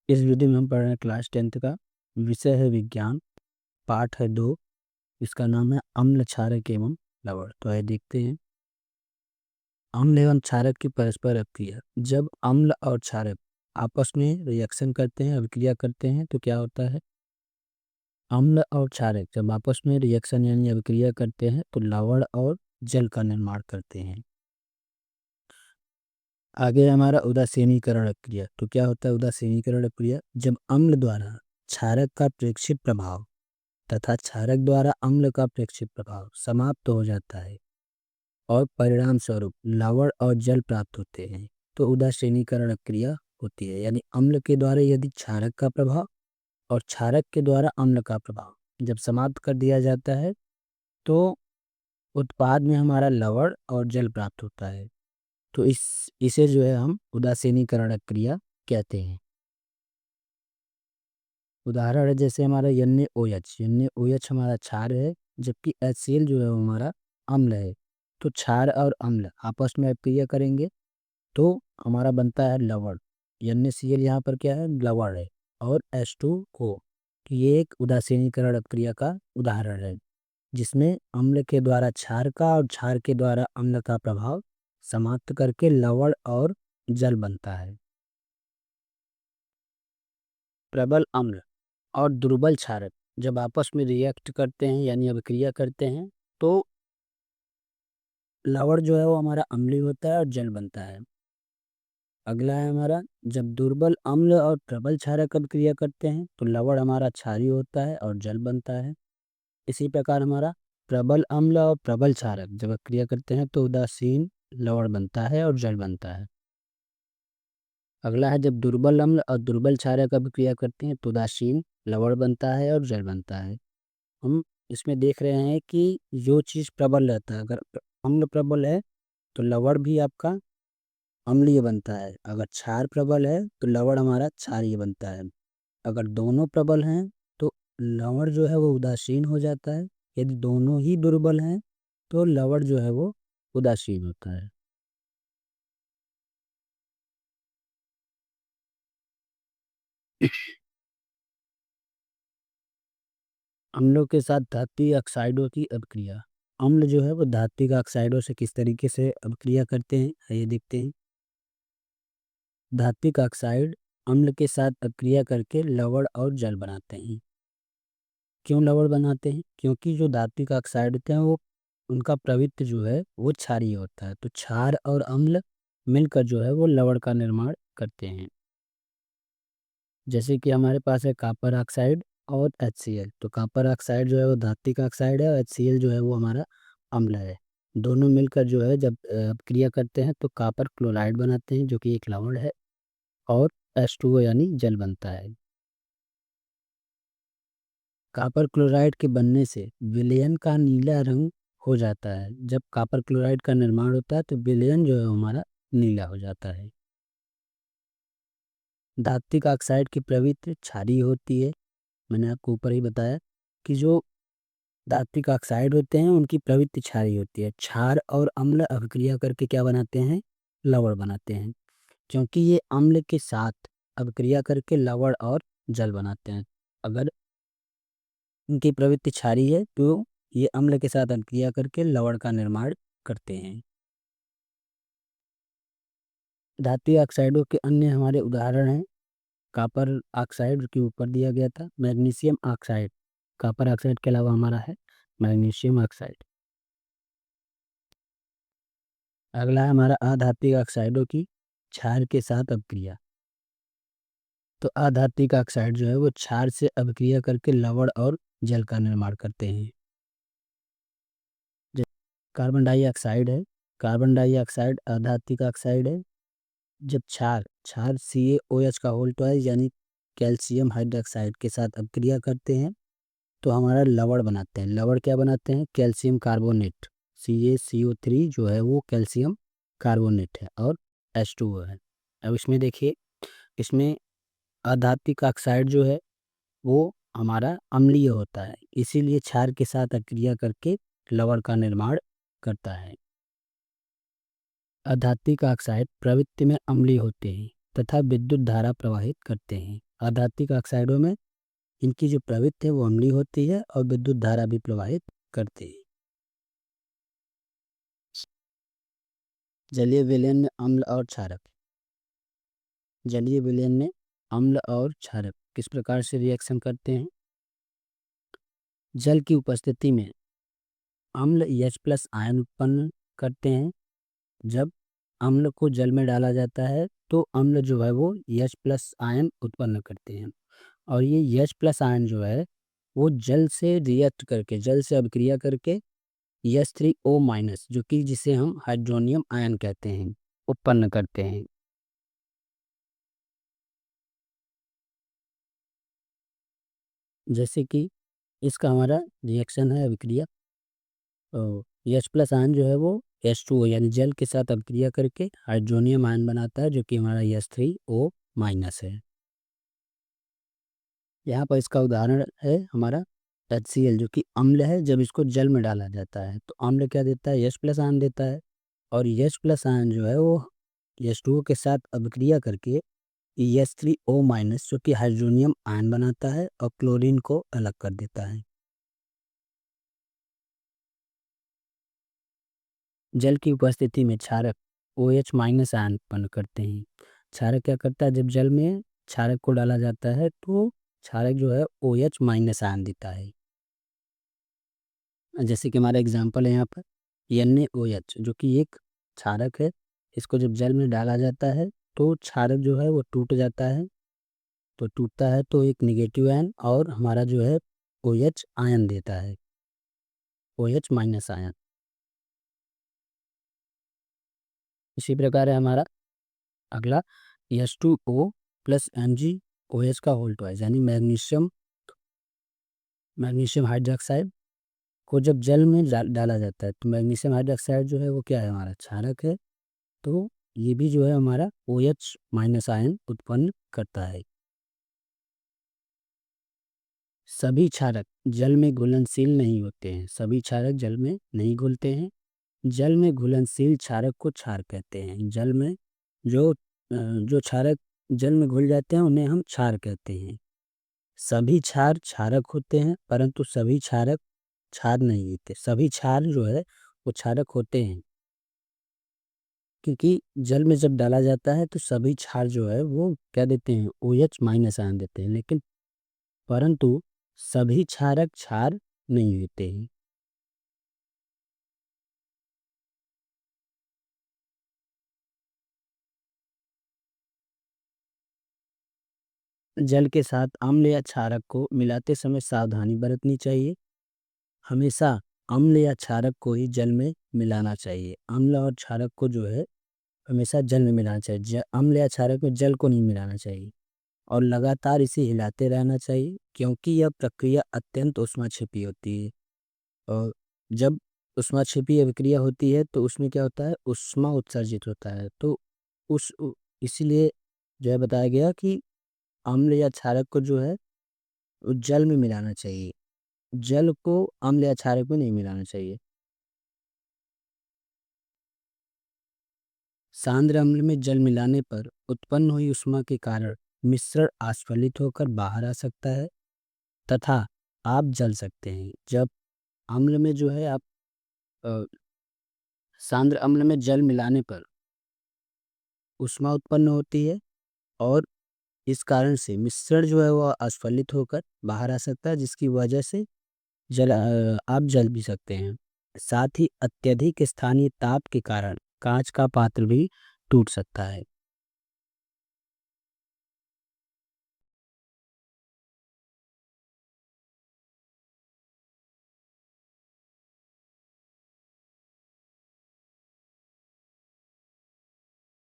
इस वीडियो में हम पढ़ रहे हैं क्लास 10th का विषय है विज्ञान, पाठ है 2। इसका नाम है अम्ल, क्षारक एवं लवण। तो आइए देखते हैं। अम्ल एवं क्षारक की परस्पर अभिक्रिया। जब अम्ल और क्षारक आपस में रिएक्शन करते हैं, अभिक्रिया करते हैं, तो क्या होता है? अम्ल और क्षारक जब आपस में रिएक्शन यानी अभिक्रिया करते हैं तो लवण और जल का निर्माण करते हैं। आगे हमारा उदासीनीकरण अभिक्रिया। तो क्या होता है उदासीनीकरण अभिक्रिया? जब अम्ल द्वारा क्षारक का प्रेक्षित प्रभाव तथा क्षारक द्वारा अम्ल का प्रेक्षित प्रभाव समाप्त हो जाता है और परिणाम स्वरूप लवण और जल प्राप्त होते हैं, तो उदासीनीकरण क्रिया होती है। यानी अम्ल के द्वारा यदि क्षारक का प्रभाव और क्षारक के द्वारा अम्ल का प्रभाव जब समाप्त कर दिया जाता है तो उत्पाद में हमारा लवण और जल प्राप्त होता है। तो इसे जो है हम उदासीनीकरण क्रिया कहते हैं। उदाहरण है जैसे हमारा NaOH हमारा क्षार है, जबकि HCl जो है वो हमारा अम्ल है। तो क्षार और अम्ल आपस में अभिक्रिया करेंगे तो हमारा बनता है लवण। NaCl यहाँ पर क्या है? लवण है। और H2O, ये एक उदासीनीकरण अभिक्रिया का उदाहरण है जिसमें अम्ल के द्वारा क्षार का और क्षार के द्वारा अम्ल का प्रभाव समाप्त करके लवण और जल बनता है। प्रबल अम्ल और दुर्बल क्षारक जब आपस में रिएक्ट करते हैं यानी अभिक्रिया करते हैं तो लवण जो है वो हमारा अम्लीय होता है और जल बनता है। अगला है हमारा, जब दुर्बल अम्ल और प्रबल क्षारक अभिक्रिया करते हैं तो लवण हमारा क्षारीय होता है और जल बनता है। इसी प्रकार हमारा प्रबल अम्ल और प्रबल क्षारक जब अभिक्रिया करते हैं तो उदासीन लवण बनता है और जल बनता है। अगला है, जब दुर्बल अम्ल और दुर्बल क्षारक अभिक्रिया करते हैं तो उदासीन लवण बनता है और जल बनता है। हम इसमें देख रहे हैं कि जो चीज़ प्रबल रहता है, अगर अम्ल प्रबल है तो लवण भी आपका अम्लीय बनता है। अगर क्षार प्रबल है तो लवण हमारा क्षारीय बनता है। अगर दोनों प्रबल हैं तो लवण जो है वो उदासीन हो जाता है। यदि दोनों ही दुर्बल हैं तो लवण जो है वो उदासीन होता है। अम्लों के साथ धात्विक ऑक्साइडों की अभिक्रिया। अम्ल जो है वो धात्विक ऑक्साइडों से किस तरीके से अभिक्रिया करते हैं, आइए देखते हैं। धात्विक ऑक्साइड अम्ल के साथ अभिक्रिया करके लवण और जल बनाते हैं। क्यों लवण बनाते हैं? क्योंकि जो धात्विक ऑक्साइड होते हैं वो उनका प्रवृत्ति जो है वो क्षारीय होता है। तो क्षार और अम्ल मिलकर जो है वो लवण का निर्माण करते हैं। जैसे कि हमारे पास है कॉपर ऑक्साइड और HCl। तो कॉपर ऑक्साइड जो है वो धात्विक ऑक्साइड है और HCl जो है वो हमारा अम्ल है। दोनों मिलकर जो है जब क्रिया करते हैं तो कॉपर क्लोराइड बनाते हैं जो कि एक लवण है और H2O यानी जल बनता है। कॉपर क्लोराइड के बनने से विलयन का नीला रंग हो जाता है। जब कॉपर क्लोराइड का निर्माण होता है तो विलयन जो है हमारा नीला हो जाता है। धात्विक ऑक्साइड की प्रवृत्ति क्षारीय होती है। मैंने आपको ऊपर ही बताया कि जो धात्विक ऑक्साइड होते हैं उनकी प्रवृत्ति क्षारीय होती है। क्षार और अम्ल अभिक्रिया करके क्या बनाते हैं? लवण बनाते हैं। क्योंकि ये अम्ल के साथ अभिक्रिया करके लवण और जल बनाते हैं। अगर इनकी प्रवृत्ति क्षारीय है तो ये अम्ल के साथ अभिक्रिया करके लवण का निर्माण करते हैं। धात्विक ऑक्साइडों के अन्य हमारे उदाहरण हैं कॉपर ऑक्साइड के ऊपर दिया गया था, मैग्नीशियम ऑक्साइड। कॉपर ऑक्साइड के अलावा हमारा है मैग्नीशियम ऑक्साइड। अगला है हमारा अधात्विक ऑक्साइडों की क्षार के साथ अभिक्रिया। तो अधात्विक ऑक्साइड जो है वो क्षार से अभिक्रिया करके लवण और जल का निर्माण करते हैं। कार्बन डाइऑक्साइड है। कार्बन डाइऑक्साइड अधात्विक ऑक्साइड है। जब क्षार क्षार CaOH का होल ट्वाइस यानी कैल्शियम हाइड्रोक्साइड के साथ अभिक्रिया करते हैं तो हमारा लवण बनाते हैं। लवण क्या बनाते हैं? Calcium carbonate. CaCO3 जो है वो कैल्शियम कार्बोनेट है और H2O है। अब इसमें देखिए, इसमें अधात्विक ऑक्साइड जो है वो हमारा अम्लीय होता है, इसीलिए क्षार के साथ अभिक्रिया करके लवण का निर्माण करता है। अधात्विक ऑक्साइड प्रवृत्ति में अम्लीय होते हैं तथा विद्युत धारा प्रवाहित करते हैं। आधात्मिक ऑक्साइडों में इनकी जो प्रवृत्ति है वो अम्लीय होती है और विद्युत धारा भी प्रवाहित करते हैं। जलीय विलयन में अम्ल और क्षारक। जलीय विलयन में अम्ल और क्षारक किस प्रकार से रिएक्शन करते हैं? जल की उपस्थिति में अम्ल H+ आयन उत्पन्न करते हैं। जब अम्ल को जल में डाला जाता है तो अम्ल जो है वो H+ आयन उत्पन्न करते हैं और ये H+ आयन जो है वो जल से रिएक्ट करके, जल से अभिक्रिया करके H3O- जो कि जिसे हम हाइड्रोनियम आयन कहते हैं, उत्पन्न करते हैं। जैसे कि इसका हमारा रिएक्शन है अभिक्रिया, तो H+ आयन जो है वो H2O यानी जल के साथ अभिक्रिया करके हाइड्रोनियम आयन बनाता है जो कि हमारा H3O- है। यहाँ पर इसका उदाहरण है हमारा HCl जो कि अम्ल है। जब इसको जल में डाला जाता है तो अम्ल क्या देता है? H+ आयन देता है और H+ आयन जो है वो H2O के साथ अभिक्रिया करके H3O- जो कि हाइड्रोनियम आयन बनाता है और क्लोरीन को अलग कर देता है। जल की उपस्थिति में क्षारक OH- आयन उत्पन्न करते हैं। क्षारक क्या करता है? जब जल में क्षारक को डाला जाता है तो क्षारक जो है OH- आयन देता है। जैसे कि हमारा एग्जांपल है यहाँ पर NaOH जो कि एक क्षारक है। इसको जब जल में डाला जाता है तो क्षारक जो है वो टूट जाता है। तो टूटता है तो एक नेगेटिव आयन और हमारा जो है OH आयन देता है, OH- आयन। इसी प्रकार है हमारा अगला H2O प्लस MgOH का होल ट्वाइस यानी मैग्नीशियम हाइड्रोक्साइड को जब जल में डाला जाता है तो मैग्नीशियम हाइड्रोक्साइड जो है वो क्या है? हमारा क्षारक है। तो ये भी जो है हमारा OH- आयन उत्पन्न करता है। सभी क्षारक जल में घुलनशील नहीं होते हैं। सभी क्षारक जल में नहीं घुलते हैं। जल में घुलनशील क्षारक को क्षार कहते हैं। जल में जो क्षारक जल में घुल जाते हैं उन्हें हम क्षार कहते हैं। सभी क्षार क्षारक होते हैं परंतु सभी क्षारक क्षार नहीं होते। सभी क्षार जो है वो क्षारक होते हैं क्योंकि जल में जब डाला जाता है तो सभी क्षार जो है वो क्या देते हैं? OH- आयन देते हैं, लेकिन परंतु सभी क्षारक क्षार नहीं होते हैं। जल के साथ अम्ल या क्षारक को मिलाते समय सावधानी बरतनी चाहिए। हमेशा अम्ल या क्षारक को ही जल में मिलाना चाहिए। अम्ल और क्षारक को जो है हमेशा जल में मिलाना चाहिए। अम्ल या क्षारक में जल को नहीं मिलाना चाहिए और लगातार इसे हिलाते रहना चाहिए क्योंकि यह प्रक्रिया अत्यंत ऊष्माक्षेपी होती है। और जब ऊष्माक्षेपी अभिक्रिया होती है तो उसमें क्या होता है? ऊष्मा उत्सर्जित होता है। तो इसीलिए जो है बताया गया कि अम्ल या क्षारक को जो है वो जल में मिलाना चाहिए। जल को अम्ल या क्षारक में नहीं मिलाना चाहिए। सांद्र अम्ल में जल मिलाने पर उत्पन्न हुई ऊष्मा के कारण मिश्रण आस्फलित होकर बाहर आ सकता है तथा आप जल सकते हैं। जब अम्ल में जो है आप अ, सांद्र अम्ल में जल मिलाने पर ऊष्मा उत्पन्न होती है और इस कारण से मिश्रण जो है वो अस्फलित होकर बाहर आ सकता है जिसकी वजह से आप जल भी सकते हैं। साथ ही अत्यधिक स्थानीय ताप के कारण कांच का पात्र भी टूट सकता है।